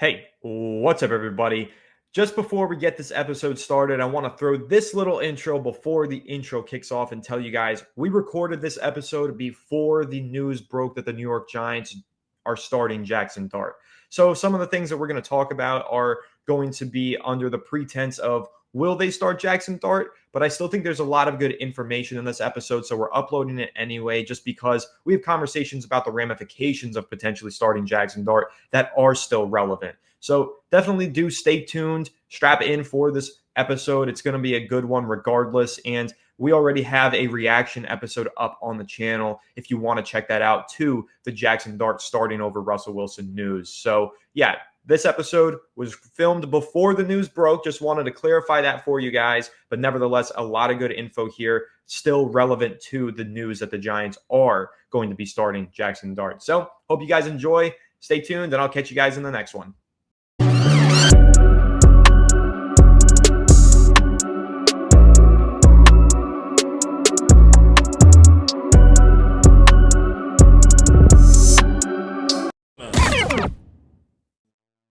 Hey, what's up, everybody? Just before we get this episode started, I want to throw this little intro before the intro kicks off and tell you guys we recorded this episode before the news broke that the New York Giants are starting Jackson Dart. So, some of the things that we're going to talk about are going to be under the pretense of will they start Jackson Dart? But I still think there's a lot of good information in this episode, so we're uploading it anyway, just because we have conversations about the ramifications of potentially starting Jackson Dart that are still relevant. So definitely do stay tuned, strap in for this episode. It's going to be a good one regardless. And we already have a reaction episode up on the channel if you want to check that out to the Jackson Dart starting over Russell Wilson news. So, yeah, this episode was filmed before the news broke. Just wanted to clarify that for you guys. But nevertheless, a lot of good info here, still relevant to the news that the Giants are going to be starting Jackson Dart. So, hope you guys enjoy. Stay tuned, and I'll catch you guys in the next one.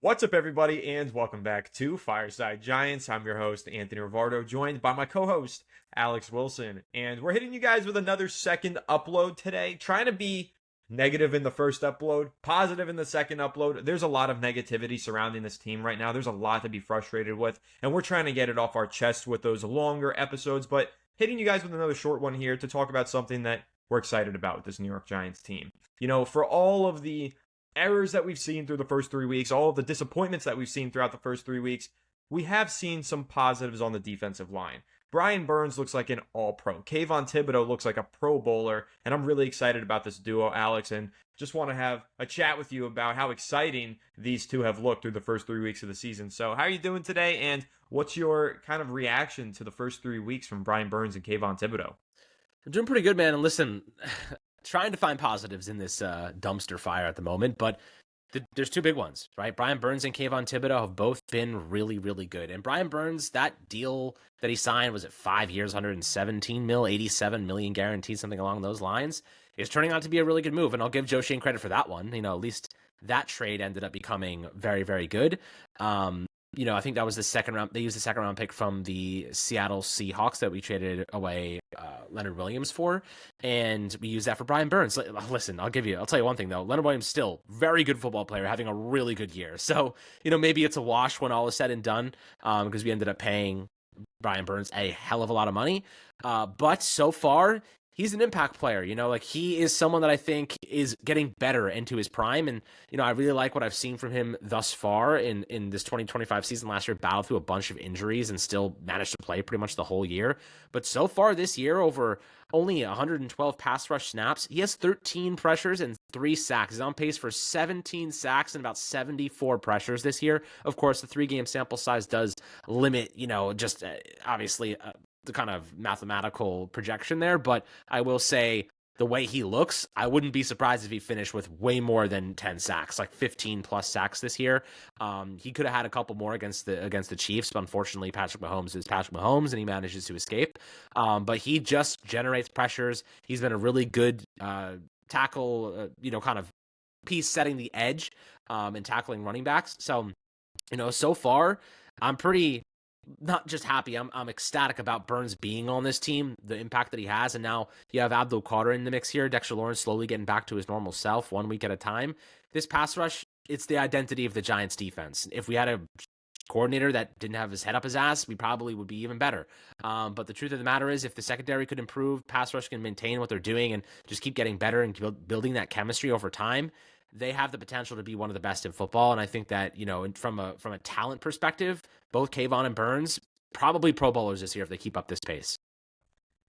What's up, everybody, and welcome back to Fireside Giants. I'm your host, Anthony Rivardo, joined by my co-host, Alex Wilson. And we're hitting you guys with another second upload today, trying to be negative in the first upload, positive in the second upload. There's a lot of negativity surrounding this team right now. There's a lot to be frustrated with, and we're trying to get it off our chest with those longer episodes, but hitting you guys with another short one here to talk about something that we're excited about with this New York Giants team. You know, for all of the errors that we've seen through the first 3 weeks, all of the disappointments that we've seen throughout the first 3 weeks, we have seen some positives on the defensive line. Brian Burns looks like an all-pro. Kayvon Thibodeau looks like a pro bowler, and I'm really excited about this duo, Alex, and just want to have a chat with you about how exciting these two have looked through the first 3 weeks of the season. So how are you doing today, and what's your kind of reaction to the first 3 weeks from Brian Burns and Kayvon Thibodeau? I'm doing pretty good, man. And listen, trying to find positives in this dumpster fire at the moment, but there's two big ones, right? Brian Burns and Kayvon Thibodeau have both been really, really good. And Brian Burns, that deal that he signed, was it 5 years, 117 mil, 87 million guaranteed, something along those lines, is turning out to be a really good move. And I'll give Joe Shane credit for that one. You know, at least that trade ended up becoming very, very good. I think that was the second round. They used the second round pick from the Seattle Seahawks that we traded away Leonard Williams for, and we used that for Brian Burns. Listen, I'll tell you one thing though. Leonard Williams still very good football player, having a really good year. So maybe it's a wash when all is said and done, because we ended up paying Brian Burns a hell of a lot of money. But so far, he's an impact player. He is someone that I think is getting better into his prime. And, I really like what I've seen from him thus far in this 2025 season. Last year, battled through a bunch of injuries and still managed to play pretty much the whole year. But so far this year, over only 112 pass rush snaps, he has 13 pressures and 3 sacks. He's on pace for 17 sacks and about 74 pressures this year. Of course, the 3-game sample size does limit, just obviously the kind of mathematical projection there, but I will say the way he looks, I wouldn't be surprised if he finished with way more than 10 sacks, like 15 plus sacks this year. He could have had a couple more against the Chiefs, but unfortunately Patrick Mahomes is Patrick Mahomes and he manages to escape. But he just generates pressures. He's been a really good tackle, kind of piece setting the edge and tackling running backs. So, so far I'm pretty not just happy, I'm ecstatic about Burns being on this team, the impact that he has, and now you have Abdul Carter in the mix here. Dexter Lawrence slowly getting back to his normal self 1 week at a time. This pass rush, it's the identity of the Giants defense. If we had a coordinator that didn't have his head up his ass, we probably would be even better. But the truth of the matter is, if the secondary could improve, pass rush can maintain what they're doing and just keep getting better and building that chemistry over time, they have the potential to be one of the best in football. And I think that, from a talent perspective, both Kayvon and Burns, probably Pro Bowlers this year if they keep up this pace.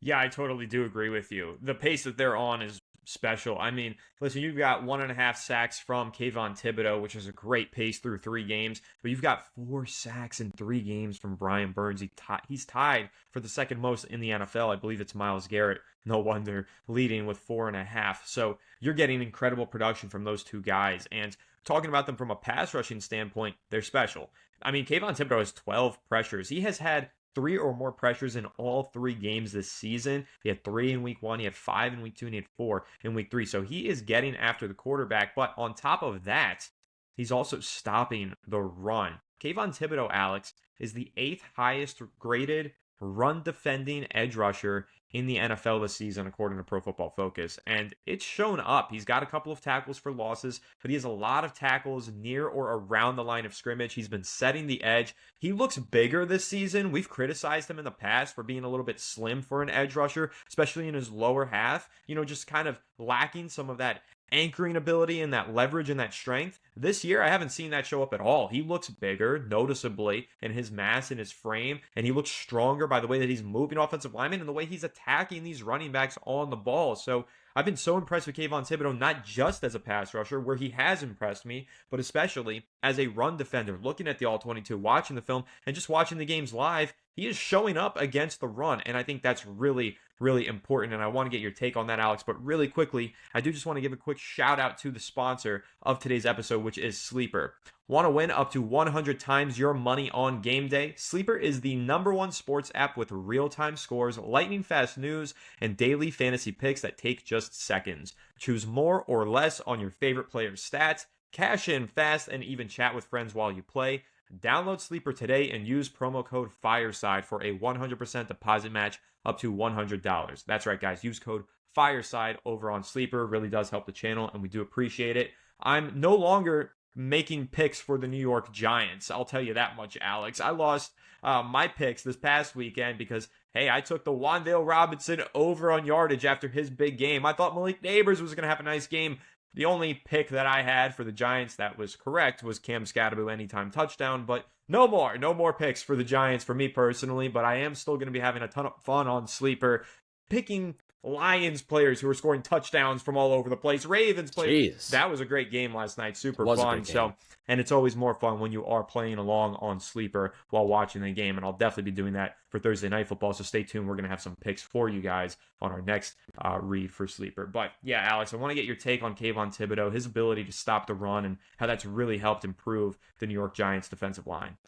Yeah, I totally do agree with you. The pace that they're on is special. I mean, listen, you've got 1.5 sacks from Kayvon Thibodeau, which is a great pace through 3 games, but you've got 4 sacks in 3 games from Brian Burns. He's tied for the second most in the NFL. I believe it's Myles Garrett. No wonder, leading with 4.5. So you're getting incredible production from those two guys. And talking about them from a pass rushing standpoint, they're special. I mean, Kayvon Thibodeau has 12 pressures. He has had 3 or more pressures in all 3 games this season. He had 3 in week 1, he had 5 in week 2, and he had 4 in week 3. So he is getting after the quarterback. But on top of that, he's also stopping the run. Kayvon Thibodeau, Alex, is the 8th highest graded run defending edge rusher in the NFL this season, according to Pro Football Focus. And it's shown up. He's got a couple of tackles for losses, but he has a lot of tackles near or around the line of scrimmage. He's been setting the edge. He looks bigger this season. We've criticized him in the past for being a little bit slim for an edge rusher, especially in his lower half, just kind of lacking some of that anchoring ability and that leverage and that strength. This year, I haven't seen that show up at all. He looks bigger, noticeably, in his mass and his frame, and he looks stronger by the way that he's moving offensive linemen and the way he's attacking these running backs on the ball. So I've been so impressed with Kayvon Thibodeau, not just as a pass rusher, where he has impressed me, but especially as a run defender. Looking at the All-22, watching the film, and just watching the games live, he is showing up against the run, and I think that's really, really important, and I want to get your take on that, Alex. But really quickly, I do just want to give a quick shout out to the sponsor of today's episode, which is Sleeper. Want to win up to 100 times your money on game day? Sleeper is the #1 sports app with real-time scores, lightning-fast news, and daily fantasy picks that take just seconds. Choose more or less on your favorite player's stats, cash in fast, and even chat with friends while you play. Download Sleeper today and use promo code FIRESIDE for a 100% deposit match up to $100. That's right, guys. Use code FIRESIDE over on Sleeper. It really does help the channel, and we do appreciate it. I'm no longer making picks for the New York Giants. I'll tell you that much, Alex. I lost my picks this past weekend because, hey, I took the Wan'Dale Robinson over on yardage after his big game. I thought Malik Neighbors was going to have a nice game. The only pick that I had for the Giants that was correct was Cam Scatterbo anytime touchdown, but no more picks for the Giants for me personally, but I am still going to be having a ton of fun on Sleeper, picking Lions players who are scoring touchdowns from all over the place. Ravens players. Jeez. That was a great game last night. Super Was a fun. great game. So, and it's always more fun when you are playing along on Sleeper while watching the game. And I'll definitely be doing that for Thursday Night Football. So stay tuned. We're going to have some picks for you guys on our next read for Sleeper. But yeah, Alex, I want to get your take on Kayvon Thibodeau, his ability to stop the run, and how that's really helped improve the New York Giants defensive line.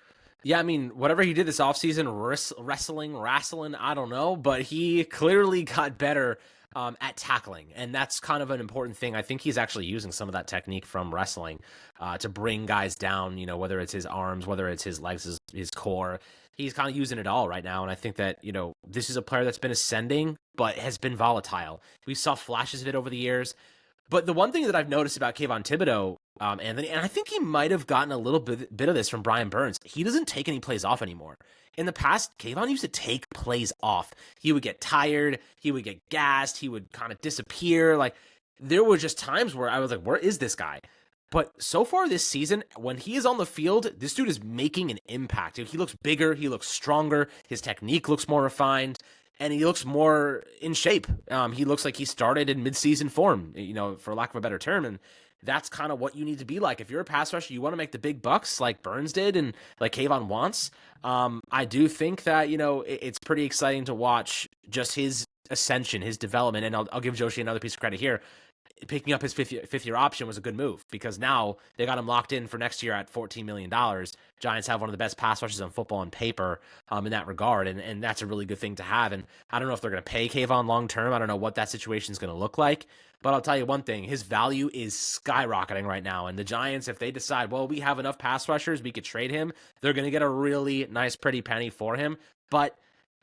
Yeah, I mean, whatever he did this offseason, wrestling, I don't know, but he clearly got better at tackling, and that's kind of an important thing. I think he's actually using some of that technique from wrestling to bring guys down, whether it's his arms, whether it's his legs, his core. He's kind of using it all right now, and I think that, this is a player that's been ascending, but has been volatile. We saw flashes of it over the years. But the one thing that I've noticed about Kayvon Thibodeau, Anthony, and I think he might have gotten a little bit of this from Brian Burns, he doesn't take any plays off anymore. In the past, Kayvon used to take plays off. He would get tired, he would get gassed, he would kind of disappear. Like, there were just times where I was like, where is this guy? But so far this season, when he is on the field, this dude is making an impact. He looks bigger, he looks stronger, his technique looks more refined, and he looks more in shape. He looks like he started in midseason form, for lack of a better term. And that's kind of what you need to be like. If you're a pass rusher, you want to make the big bucks like Burns did and like Kayvon wants. I do think that, it's pretty exciting to watch just his ascension, his development. And I'll give Joshi another piece of credit here. Picking up his fifth year option was a good move because now they got him locked in for next year at $14 million. Giants have one of the best pass rushers on football on paper in that regard, and that's a really good thing to have. And I don't know if they're going to pay Kayvon long term. I don't know what that situation is going to look like, but I'll tell you one thing: his value is skyrocketing right now. And the Giants, if they decide, well, we have enough pass rushers, we could trade him, they're going to get a really nice, pretty penny for him. But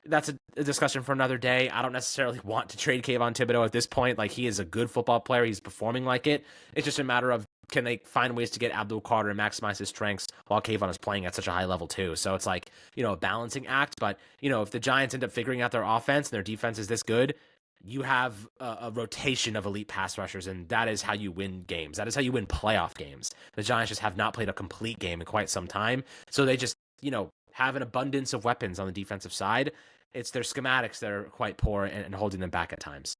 that's a discussion for another day. I don't necessarily want to trade Kayvon Thibodeau at this point. Like, he is a good football player. He's performing like it. It's just a matter of, can they find ways to get Abdul Carter and maximize his strengths while Kayvon is playing at such a high level too. So it's like, a balancing act. But, if the Giants end up figuring out their offense and their defense is this good, you have a rotation of elite pass rushers, and that is how you win games. That is how you win playoff games. The Giants just have not played a complete game in quite some time. So they just, have an abundance of weapons on the defensive side. It's their schematics that are quite poor and holding them back at times.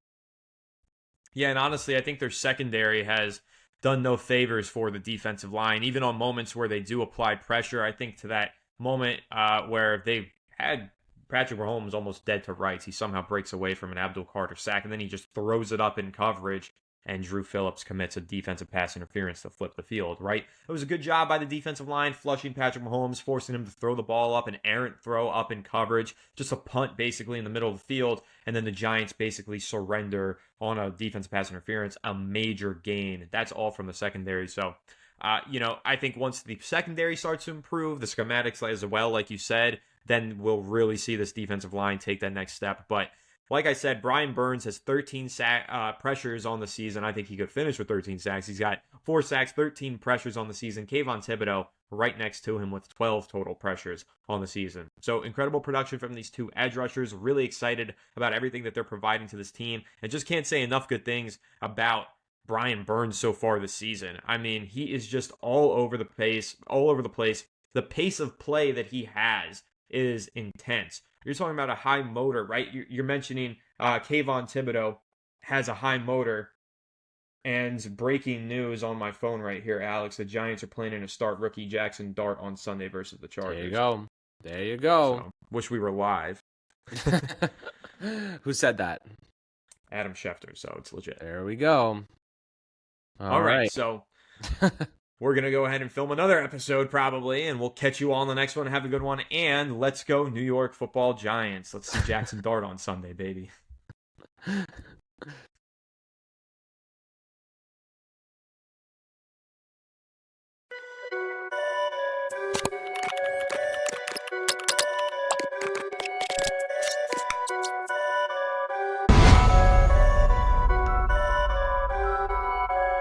Yeah, and honestly, I think their secondary has done no favors for the defensive line, even on moments where they do apply pressure. I think to that moment where they had Patrick Mahomes almost dead to rights. He somehow breaks away from an Abdul Carter sack, and then he just throws it up in coverage, and Drew Phillips commits a defensive pass interference to flip the field, right? It was a good job by the defensive line, flushing Patrick Mahomes, forcing him to throw the ball up, an errant throw up in coverage, just a punt basically in the middle of the field, and then the Giants basically surrender on a defensive pass interference, a major gain. That's all from the secondary. So I think once the secondary starts to improve, the schematics as well, like you said, then we'll really see this defensive line take that next step. But like I said, Brian Burns has 13 pressures on the season. I think he could finish with 13 sacks. He's got 4 sacks, 13 pressures on the season. Kayvon Thibodeau right next to him with 12 total pressures on the season. So incredible production from these two edge rushers. Really excited about everything that they're providing to this team. And just can't say enough good things about Brian Burns so far this season. I mean, he is just all over the place. The pace of play that he has is intense. You're talking about a high motor, right? You're mentioning Kayvon Thibodeau has a high motor. And breaking news on my phone right here, Alex, the Giants are planning to start rookie Jackson Dart on Sunday versus the Chargers. There you go. So, wish we were live. Who said that? Adam Schefter, so it's legit. There we go. All right, so we're going to go ahead and film another episode probably, and we'll catch you all on the next one. Have a good one, and let's go New York Football Giants. Let's see Jackson Dart on Sunday, baby.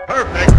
Perfect.